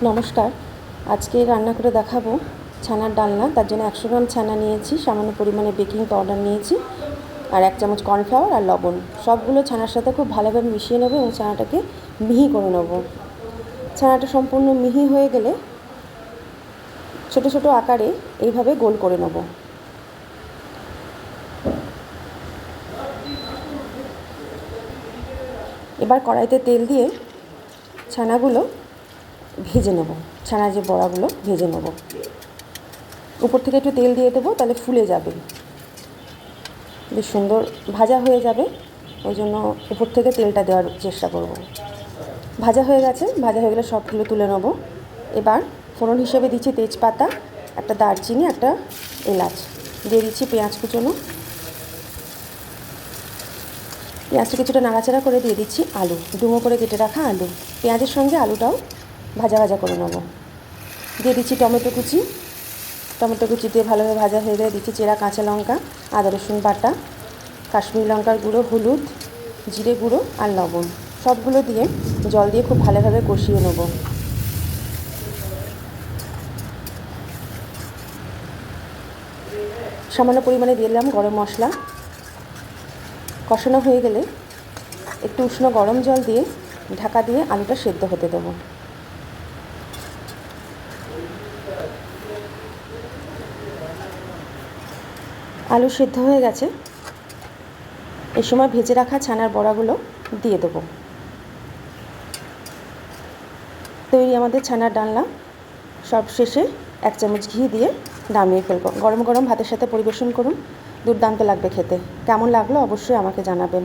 নমস্কার। আজকে রান্না করে দেখাবো ছানার ডালনা। তার জন্য 100 গ্রাম ছানা নিয়েছি, সামান্য পরিমাণে বেকিং পাউডার নিয়েছি, আর 1 চামচ কর্নফ্লাওয়ার আর লবণ। সবগুলো ছানার সাথে খুব ভালোভাবে মিশিয়ে নেব এবং ছানাটাকে মিহি করে নেব। ছানাটা সম্পূর্ণ মিহি হয়ে গেলে ছোট ছোট আকারে এইভাবে গোল করে নেব। এবার কড়াইতে তেল দিয়ে ছানাগুলো ভেজে নেব। ছানার যে বড়াগুলো ভেজে নেব। উপর থেকে একটু তেল দিয়ে দেবো, তাহলে ফুলে যাবে, বেশ সুন্দর ভাজা হয়ে যাবে। ওই জন্য উপর থেকে তেলটা দেওয়ার চেষ্টা করব। ভাজা হয়ে গেছে, ভাজা হয়ে গেলে সবগুলো তুলে নেব। এবার ফোড়ন হিসেবে দিচ্ছি তেজপাতা, একটা দারচিনি, একটা এলাচ, দিয়ে দিচ্ছি পেঁয়াজ কুচোনো। পেঁয়াজটা কিছুটা নাড়াচাড়া করে দিয়ে দিচ্ছি আলু, ডুমো করে কেটে রাখা আলু। পেঁয়াজের সঙ্গে আলুটাও ভাজা ভাজা করে নেব। দিয়ে দিচ্ছি টমেটো কুচি। টমেটো কুচি দিয়ে ভালোভাবে ভাজা হয়ে গেলে দিচ্ছি চেরা কাঁচা লঙ্কা, আদা রসুন বাটা, কাশ্মীরি লঙ্কার গুঁড়ো, হলুদ, জিরে গুঁড়ো আর লবণ। সবগুলো দিয়ে জল দিয়ে খুব ভালোভাবে কষিয়ে নেব। সামান্য পরিমাণে দিয়ে দিলাম গরম মশলা। কষানো হয়ে গেলে একটু উষ্ণ গরম জল দিয়ে ঢাকা দিয়ে আলুটা সেদ্ধ হতে দেব। আলু সেদ্ধ হয়ে গেছে, এই সময় ভেজে রাখা ছানার বড়াগুলো দিয়ে দেবো। তৈরি আমাদের ছানার ডালনা। সব শেষে 1 চামচ ঘি দিয়ে নামিয়ে ফেলবো। গরম গরম ভাতের সাথে পরিবেশন করুন, দুর্দান্ত লাগবে খেতে। কেমন লাগলো অবশ্যই আমাকে জানাবেন।